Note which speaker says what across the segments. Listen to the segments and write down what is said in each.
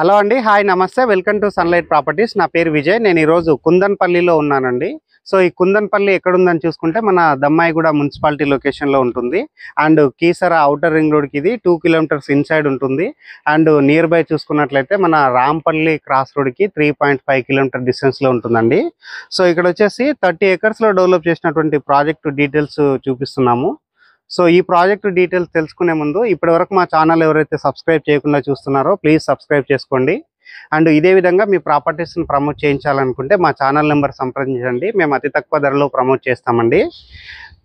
Speaker 1: Hello అండి. Hi నమస్తే. Welcome to sunlight properties. నా పేరు విజయ్. నేను ఈరోజు కుందన్పల్లిలో ఉన్నానండి. సో ఈ కుందన్పల్లి ఎక్కడుందని చూసుకుంటే మన దమ్మాయిగూడ మున్సిపాలిటీ లొకేషన్లో ఉంటుంది. అండ్ కీసర ఔటర్ రింగ్ రోడ్కి ఇది 2 కిలోమీటర్స్ ఇన్సైడ్ ఉంటుంది. అండ్ నియర్ బై చూసుకున్నట్లయితే మన రాంపల్లి క్రాస్ రోడ్కి 3.5 కిలోమీటర్ డిస్టెన్స్లో ఉంటుందండి. సో ఇక్కడ వచ్చేసి 30 ఎకర్స్లో డెవలప్ చేసినటువంటి ప్రాజెక్టు డీటెయిల్స్ చూపిస్తున్నాము. సో ఈ ప్రాజెక్ట్ డీటెయిల్స్ తెలుసుకునే ముందు ఇప్పటివరకు మా ఛానల్ ఎవరైతే సబ్స్క్రైబ్ చేయకుండా చూస్తున్నారో ప్లీజ్ సబ్స్క్రైబ్ చేసుకోండి. అండ్ ఇదే విధంగా మీ ప్రాపర్టీస్ని ప్రమోట్ చేయించాలనుకుంటే మా ఛానల్ నెంబర్ సంప్రదించండి. మేము అతి తక్కువ ధరలో ప్రమోట్ చేస్తామండి.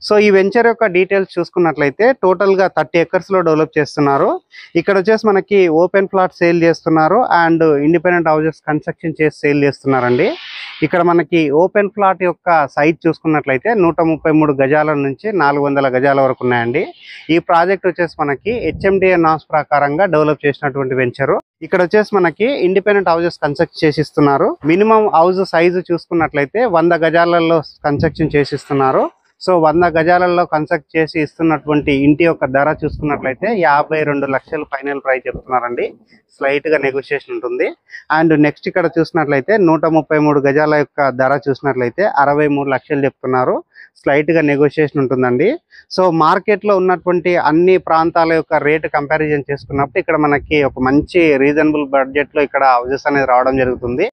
Speaker 1: సో ఈ వెంచర్ యొక్క డీటెయిల్స్ చూసుకున్నట్లయితే టోటల్గా 30 ఎకర్స్లో డెవలప్ చేస్తున్నారు. ఇక్కడ వచ్చేసి మనకి ఓపెన్ ప్లాట్ సేల్ చేస్తున్నారు అండ్ ఇండిపెండెంట్ హౌసెస్ కన్స్ట్రక్షన్ చేసి సేల్ చేస్తున్నారండి. ఇక్కడ మనకి ఓపెన్ ప్లాట్ యొక్క సైజ్ చూసుకున్నట్లయితే 133 గజాల నుంచి 400 గజాల వరకు ఉన్నాయండి. ఈ ప్రాజెక్ట్ వచ్చేసి మనకి హెచ్ఎండిఏ నామ్స్ ప్రకారంగా డెవలప్ చేసినటువంటి వెంచరు. ఇక్కడ వచ్చేసి మనకి ఇండిపెండెంట్ హౌసెస్ కన్స్ట్రక్ట్ చేసిస్తున్నారు. మినిమం హౌస్ సైజు చూసుకున్నట్లయితే 100 గజాలలో కన్స్ట్రక్షన్ చేసిస్తున్నారు. సో 100 గజాలలో కన్స్ట్రక్ట్ చేసి ఇస్తున్నటువంటి ఇంటి యొక్క ధర చూసుకున్నట్లయితే 52 లక్షలు ఫైనల్ ప్రైస్ చెప్తున్నారండి. స్లైట్గా నెగోషియేషన్ ఉంటుంది. అండ్ నెక్స్ట్ ఇక్కడ చూసినట్లయితే 133 గజాల యొక్క ధర చూసినట్లయితే 63 లక్షలు చెప్తున్నారు. స్లైట్గా నెగోషియేషన్ ఉంటుందండి. సో మార్కెట్లో ఉన్నటువంటి అన్ని ప్రాంతాల యొక్క రేటు కంపారిజన్ చేసుకున్నప్పుడు ఇక్కడ మనకి ఒక మంచి రీజనబుల్ బడ్జెట్లో ఇక్కడ హౌసెస్ అనేది రావడం జరుగుతుంది.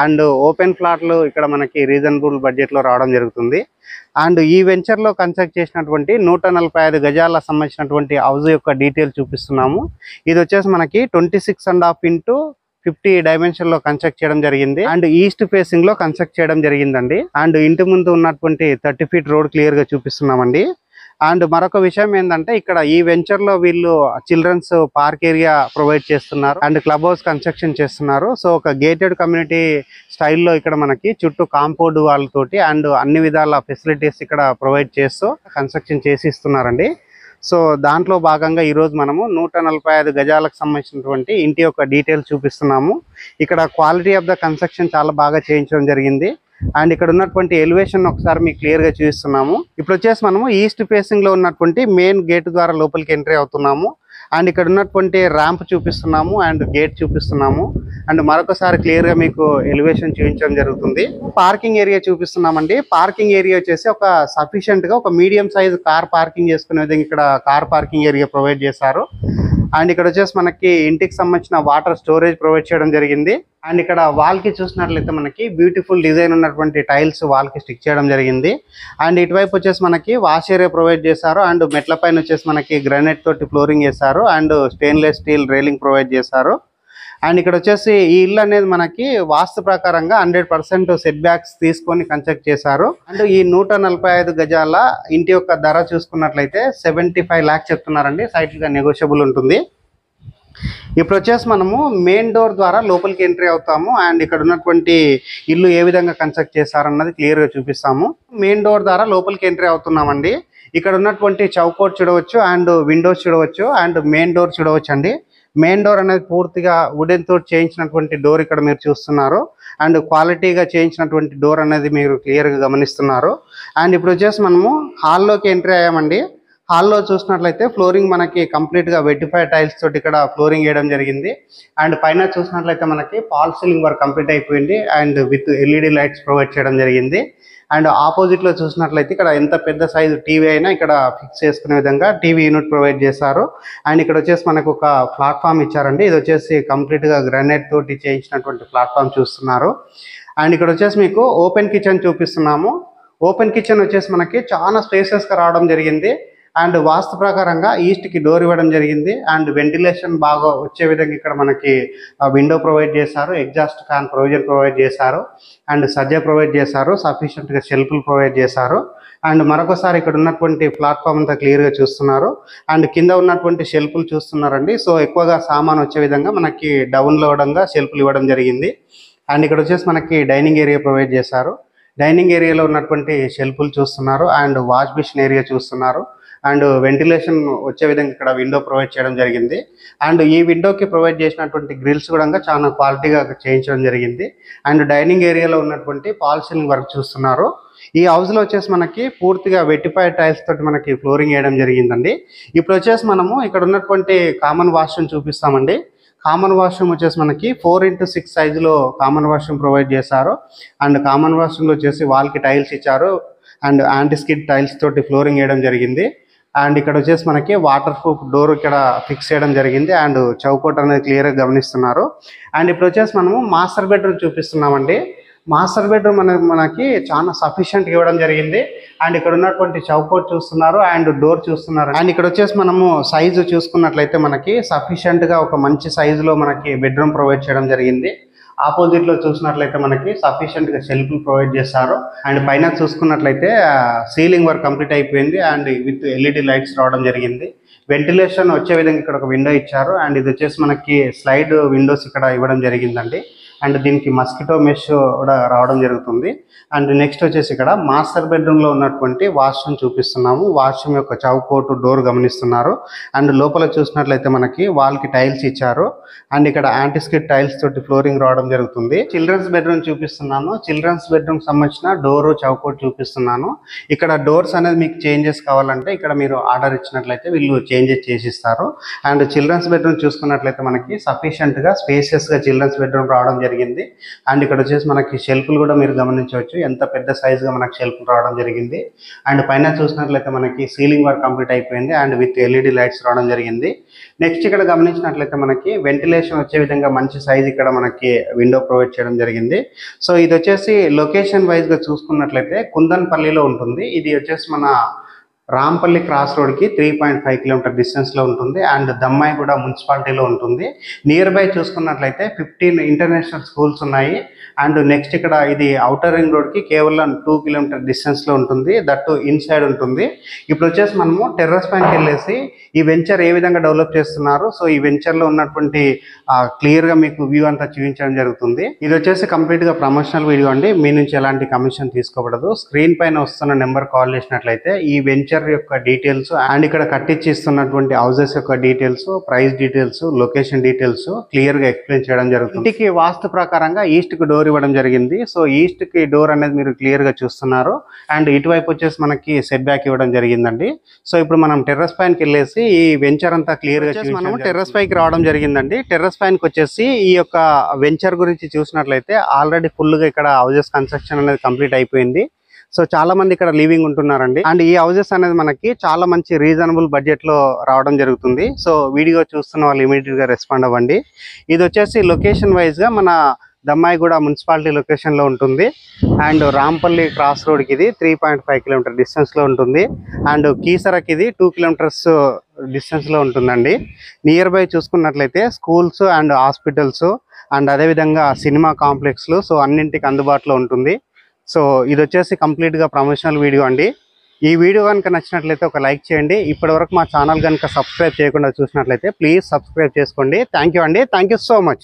Speaker 1: అండ్ ఓపెన్ ప్లాట్లు ఇక్కడ మనకి రీజనబుల్ బడ్జెట్లో రావడం జరుగుతుంది. అండ్ ఈ వెంచర్లో కన్స్ట్రక్ట్ చేసినటువంటి 145 గజాల సంబంధించినటువంటి హౌస్ యొక్క డీటెయిల్ చూపిస్తున్నాము. ఇది వచ్చేసి మనకి 26.5 ఇంటూ 50 డైమెన్షన్ లో కన్స్ట్రక్ట్ చేయడం జరిగింది. అండ్ ఈస్ట్ ఫేసింగ్ లో కన్స్ట్రక్ట్ చేయడం జరిగిందండి. అండ్ ఇంటి ముందు ఉన్నటువంటి 30 ఫీట్ రోడ్ క్లియర్ గా చూపిస్తున్నామండి. అండ్ మరొక విషయం ఏంటంటే ఇక్కడ ఈ వెంచర్ లో వీళ్ళు చిల్డ్రన్స్ పార్క్ ఏరియా ప్రొవైడ్ చేస్తున్నారు అండ్ క్లబ్ హౌస్ కన్స్ట్రక్షన్ చేస్తున్నారు. సో ఒక గేటెడ్ కమ్యూనిటీ స్టైల్లో ఇక్కడ మనకి చుట్టూ కాంపౌండ్ వాళ్ళతోటి అండ్ అన్ని విధాల ఫెసిలిటీస్ ఇక్కడ ప్రొవైడ్ చేస్తూ కన్స్ట్రక్షన్ చేసి ఇస్తున్నారండి. సో దాంట్లో భాగంగా ఈరోజు మనము 145 గజాలకు సంబంధించినటువంటి ఇంటి యొక్క డీటెయిల్స్ చూపిస్తున్నాము. ఇక్కడ క్వాలిటీ ఆఫ్ ద కన్స్ట్రక్షన్ చాలా బాగా చేయించడం జరిగింది. అండ్ ఇక్కడ ఉన్నటువంటి ఎలివేషన్ ఒకసారి మీకు క్లియర్గా చూపిస్తున్నాము. ఇప్పుడు వచ్చేసి మనము ఈస్ట్ ఫేసింగ్లో ఉన్నటువంటి మెయిన్ గేట్ ద్వారా లోపలికి ఎంట్రీ అవుతున్నాము. అండ్ ఇక్కడ ఉన్నటువంటి ర్యాంప్ చూపిస్తున్నాము అండ్ గేట్ చూపిస్తున్నాము. అండ్ మరొకసారి క్లియర్గా మీకు ఎలివేషన్ చూపించడం జరుగుతుంది. పార్కింగ్ ఏరియా చూపిస్తున్నామండి. పార్కింగ్ ఏరియా వచ్చేసి ఒక సఫిషియెంట్గా ఒక మీడియం సైజ్ కార్ పార్కింగ్ చేసుకునే విధంగా ఇక్కడ కార్ పార్కింగ్ ఏరియా ప్రొవైడ్ చేశారు. అండ్ ఇక్కడ వచ్చేసి మనకి ఇంటికి సంబంధించిన వాటర్ స్టోరేజ్ ప్రొవైడ్ చేయడం జరిగింది. అండ్ ఇక్కడ వాల్ కి చూసినట్లయితే మనకి బ్యూటిఫుల్ డిజైన్ ఉన్నటువంటి టైల్స్ వాల్ కి స్టిక్ చేయడం జరిగింది. అండ్ ఇటువైపు వచ్చేసి మనకి వాష్ ఏరియా ప్రొవైడ్ చేశారు. అండ్ మెట్ల పైన వచ్చేసి మనకి గ్రానైట్ తోటి ఫ్లోరింగ్ చేశారు and stainless steel railing provide చేశారు. అండ్ ఇక్కడ వచ్చేసి ఈ ఇల్లు అనేది మనకి వాస్తు ప్రకారంగా 100% సెట్ బ్యాక్స్ తీసుకొని కన్స్ట్రక్ట్ చేశారు. అండ్ ఈ 145 గజాల ఇంటి యొక్క ధర చూసుకున్నట్లయితే 75 lakhs చెప్తున్నారండి. సైట్గా నెగోషియబుల్ ఉంటుంది. ఇప్పుడు వచ్చేసి మనము మెయిన్ డోర్ ద్వారా లోపలికి ఎంట్రీ అవుతాము. అండ్ ఇక్కడ ఉన్నటువంటి ఇల్లు ఏ విధంగా కన్స్ట్రక్ట్ చేశారన్నది క్లియర్గా చూపిస్తాము. మెయిన్ డోర్ ద్వారా లోపలికి ఎంట్రీ అవుతున్నామండి. ఇక్కడ ఉన్నటువంటి చౌకోట్ చూడవచ్చు అండ్ విండోస్ చూడవచ్చు అండ్ మెయిన్ డోర్ చూడవచ్చు అండి. మెయిన్ డోర్ అనేది పూర్తిగా వుడెన్ తోటి చేయించినటువంటి డోర్ ఇక్కడ మీరు చూస్తున్నారు. అండ్ క్వాలిటీగా చేయించినటువంటి డోర్ అనేది మీరు క్లియర్గా గమనిస్తున్నారు. అండ్ ఇప్పుడు వచ్చేసి మనము హాల్లోకి ఎంట్రీ అయ్యామండి. హాల్లో చూసినట్లయితే ఫ్లోరింగ్ మనకి కంప్లీట్గా వెటిఫైడ్ టైల్స్ తోటి ఇక్కడ ఫ్లోరింగ్ వేయడం జరిగింది. అండ్ పైన చూసినట్లయితే మనకి ఫాల్ సీలింగ్ వర్క్ కంప్లీట్ అయిపోయింది and with LED lights provide చేయడం జరిగింది. అండ్ ఆపోజిట్లో చూసినట్లయితే ఇక్కడ ఎంత పెద్ద సైజు టీవీ అయినా ఇక్కడ ఫిక్స్ చేసుకునే విధంగా టీవీ యూనిట్ ప్రొవైడ్ చేశారు. అండ్ ఇక్కడ వచ్చేసి మనకు ఒక ప్లాట్ఫామ్ ఇచ్చారండి. ఇది వచ్చేసి కంప్లీట్గా గ్రానైట్ తోటి చేయించినటువంటి ప్లాట్ఫామ్ చూస్తున్నారు. అండ్ ఇక్కడ వచ్చేసి మీకు ఓపెన్ కిచెన్ చూపిస్తున్నాము. ఓపెన్ కిచెన్ వచ్చేసి మనకి చాలా స్పేసెస్గా రావడం జరిగింది. అండ్ వాస్తు ప్రకారంగా ఈస్ట్కి డోర్ ఇవ్వడం జరిగింది. అండ్ వెంటిలేషన్ బాగా వచ్చే విధంగా ఇక్కడ మనకి విండో ప్రొవైడ్ చేశారు. ఎగ్జాస్ట్ ఫ్యాన్ ప్రొవిజన్ ప్రొవైడ్ చేశారు. అండ్ సజ్జ ప్రొవైడ్ చేశారు. సఫిషియెంట్గా షెల్ఫ్లు ప్రొవైడ్ చేశారు. అండ్ మరొకసారి ఇక్కడ ఉన్నటువంటి ప్లాట్ఫామ్ అంతా క్లియర్గా చూస్తున్నారు. అండ్ కింద ఉన్నటువంటి షెల్ఫ్లు చూస్తున్నారండి. సో ఎక్కువగా సామాన్ వచ్చే విధంగా మనకి డౌన్లో ఇవ్వడంగా షెల్ఫ్లు ఇవ్వడం జరిగింది. అండ్ ఇక్కడ వచ్చేసి మనకి డైనింగ్ ఏరియా ప్రొవైడ్ చేశారు. డైనింగ్ ఏరియాలో ఉన్నటువంటి షెల్ఫ్లు చూస్తున్నారు అండ్ వాష్ బేసిన్ ఏరియా చూస్తున్నారు. అండ్ వెంటిలేషన్ వచ్చే విధంగా ఇక్కడ విండో ప్రొవైడ్ చేయడం జరిగింది. అండ్ ఈ విండోకి ప్రొవైడ్ చేసినటువంటి గ్రిల్స్ కూడా చాలా క్వాలిటీగా చేయించడం జరిగింది. అండ్ డైనింగ్ ఏరియాలో ఉన్నటువంటి ఫాల్ సీలింగ్ వర్క్ చూస్తున్నారు. ఈ హౌస్లో వచ్చేసి మనకి పూర్తిగా వెటిఫైడ్ టైల్స్ తోటి మనకి ఫ్లోరింగ్ వేయడం జరిగిందండి. ఇప్పుడు వచ్చేసి మనము ఇక్కడ ఉన్నటువంటి కామన్ వాష్రూమ్ చూపిస్తామండి. కామన్ వాష్రూమ్ వచ్చేసి మనకి 4x6 సైజులో కామన్ వాష్రూమ్ ప్రొవైడ్ చేశారు. అండ్ కామన్ వాష్రూమ్లో వచ్చేసి వాల్కి టైల్స్ ఇచ్చారు అండ్ యాంటీ స్కిడ్ టైల్స్ తోటి ఫ్లోరింగ్ వేయడం జరిగింది. అండ్ ఇక్కడ వచ్చేసి మనకి వాటర్ ప్రూఫ్ డోర్ ఇక్కడ ఫిక్స్ చేయడం జరిగింది అండ్ చౌకోట్ అనేది క్లియర్గా గమనిస్తున్నారు. అండ్ ఇప్పుడు వచ్చేసి మనము మాస్టర్ బెడ్రూమ్ చూపిస్తున్నామండి. మాస్టర్ బెడ్రూమ్ అనేది మనకి చాలా సఫిషియెంట్గా ఇవ్వడం జరిగింది. అండ్ ఇక్కడ ఉన్నటువంటి చౌకోట్ చూస్తున్నారు అండ్ డోర్ చూస్తున్నారు. అండ్ ఇక్కడ వచ్చేసి మనము సైజు చూసుకున్నట్లయితే మనకి సఫిషియెంట్గా ఒక మంచి సైజులో మనకి బెడ్రూమ్ ప్రొవైడ్ చేయడం జరిగింది. ఆపోజిట్లో చూసినట్లయితే మనకి సఫిషియెంట్గా షెల్ఫ్లు ప్రొవైడ్ చేస్తారు. అండ్ పైన చూసుకున్నట్లయితే సీలింగ్ వర్క్ కంప్లీట్ అయిపోయింది అండ్ విత్ ఎల్ఈడి లైట్స్ రావడం జరిగింది. వెంటిలేషన్ వచ్చే విధంగా ఇక్కడ ఒక విండో ఇచ్చారు. అండ్ ఇది వచ్చేసి మనకి స్లైడ్ విండోస్ ఇక్కడ ఇవ్వడం జరిగిందండి. అండ్ దీనికి మస్కిటో మెష్ కూడా రావడం జరుగుతుంది. అండ్ నెక్స్ట్ వచ్చేసి ఇక్కడ మాస్టర్ బెడ్రూమ్లో ఉన్నటువంటి వాష్రూమ్ చూపిస్తున్నాము. వాష్రూమ్ యొక్క చౌకోటు డోర్ గమనిస్తున్నారు. అండ్ లోపల చూసినట్లయితే మనకి వాల్కి టైల్స్ ఇచ్చారు అండ్ ఇక్కడ యాంటీస్కిడ్ టైల్స్ తోటి ఫ్లోరింగ్ రావడం జరుగుతుంది. చిల్డ్రన్స్ బెడ్రూమ్ చూపిస్తున్నాను. చిల్డ్రన్స్ బెడ్రూమ్ సంబంధించిన డోరు చౌకోట్ చూపిస్తున్నాను. ఇక్కడ డోర్స్ అనేది మీకు చేంజెస్ కావాలంటే ఇక్కడ మీరు ఆర్డర్ ఇచ్చినట్లయితే వీళ్ళు చేంజెస్ చేసిస్తారు. అండ్ చిల్డ్రన్స్ బెడ్రూమ్ చూసుకున్నట్లయితే మనకి సఫిషియెంట్గా స్పేసియస్గా చిల్డ్రన్స్ బెడ్రూమ్ రావడం జరిగింది. అండ్ ఇక్కడ వచ్చేసి మనకి షెల్ఫ్లు కూడా మీరు గమనించవచ్చు, ఎంత పెద్ద సైజుగా మనకి షెల్ఫ్లు రావడం జరిగింది. అండ్ పైన చూసినట్లయితే మనకి సీలింగ్ వర్క్ కంప్లీట్ అయిపోయింది అండ్ విత్ ఎల్ఈడి లైట్స్ రావడం జరిగింది. నెక్స్ట్ ఇక్కడ గమనించినట్లయితే మనకి వెంటిలేషన్ వచ్చే విధంగా మంచి సైజ్ ఇక్కడ మనకి విండో ప్రొవైడ్ చేయడం జరిగింది. సో ఇది వచ్చేసి లొకేషన్ వైజ్గా చూసుకున్నట్లయితే కుందన్పల్లిలో ఉంటుంది. ఇది వచ్చేసి మన రాంపల్లి క్రాస్ రోడ్కి 3.5 కిలోమీటర్ డిస్టెన్స్లో ఉంటుంది అండ్ దమ్మాయిగూడ మున్సిపాలిటీలో ఉంటుంది. నియర్ బై చూసుకున్నట్లయితే 15 ఇంటర్నేషనల్ స్కూల్స్ ఉన్నాయి. అండ్ నెక్స్ట్ ఇక్కడ ఇది ఔటర్ రింగ్ రోడ్కి కేవలం 2 కిలోమీటర్ డిస్టెన్స్లో ఉంటుంది, దట్టు ఇన్సైడ్ ఉంటుంది. ఇప్పుడు వచ్చేసి మనము టెర్రస్ పైనకి వెళ్ళేసి ఈ వెంచర్ ఏ విధంగా డెవలప్ చేస్తున్నారు, సో ఈ వెంచర్లో ఉన్నటువంటి క్లియర్గా మీకు వ్యూ అంతా చూపించడం జరుగుతుంది. ఇది వచ్చేసి కంప్లీట్గా ప్రమోషనల్ వీడియో అండి, మీ నుంచి ఎలాంటి కమిషన్ తీసుకోబడదు. స్క్రీన్ పైన వస్తున్న నెంబర్ కాల్ చేసినట్లయితే ఈ వెంచర్ యొక్క డీటెయిల్స్ అండ్ ఇక్కడ కట్టించి ఇస్తున్నటువంటి హౌసెస్ యొక్క details, price details, location details క్లియర్గా ఎక్స్ప్లెయిన్ చేయడం జరుగుతుంది. ఇంటికి వాస్తు ప్రకారంగా ఈస్ట్కి డోర్ ఇవ్వడం జరిగింది. సో ఈస్ట్కి డోర్ అనేది మీరు క్లియర్గా చూస్తున్నారు. అండ్ ఇటువైపు వచ్చేసి మనకి సెట్ బ్యాక్ ఇవ్వడం జరిగిందండి. సో ఇప్పుడు మనం టెర్రస్ పైనకి వెళ్ళేసి ఈ వెంచర్ అంతా క్లియర్గా మనం టెర్రస్ పైకి రావడం జరిగిందండి. టెర్రస్ పైనకి వచ్చేసి ఈ యొక్క వెంచర్ గురించి చూసినట్లయితే ఆల్రెడీ ఫుల్గా ఇక్కడ హౌసెస్ కన్స్ట్రక్షన్ అనేది కంప్లీట్ అయిపోయింది. సో చాలా మంది ఇక్కడ లివింగ్ ఉంటున్నారండి. అండ్ ఈ హౌసెస్ అనేది మనకి చాలా మంచి రీజనబుల్ బడ్జెట్ లో రావడం జరుగుతుంది. సో వీడియో చూస్తున్న వాళ్ళు ఇమీడియట్ గా రెస్పాండ్ అవ్వండి. ఇది వచ్చేసి లొకేషన్ వైజ్ గా మన దమ్మాయిగూడ మున్సిపాలిటీ లొకేషన్ లో ఉంటుంది. అండ్ రాంపల్లి క్రాస్ రోడ్కి ఇది 3.5 కిలోమీటర్ డిస్టెన్స్ లో ఉంటుంది. అండ్ కీసరకి ఇది 2 కిలోమీటర్స్ డిస్టెన్స్ లో ఉంటుందండి. నియర్ బై చూసుకున్నట్లయితే స్కూల్స్ అండ్ హాస్పిటల్స్ అండ్ అదేవిధంగా సినిమా కాంప్లెక్స్లు, సో అన్నింటికి అందుబాటులో ఉంటుంది. సో ఇది వచ్చేసి కంప్లీట్గా ప్రమోషనల్ వీడియో అండి. ఈ వీడియో కనుక నచ్చినట్లయితే ఒక లైక్ చేయండి. ఇప్పటివరకు మా ఛానల్ కనుక సబ్స్క్రైబ్ చేయకుండా చూసినట్లయితే ప్లీజ్ సబ్స్క్రైబ్ చేసుకోండి. థ్యాంక్ యూ అండి. Thank you so much.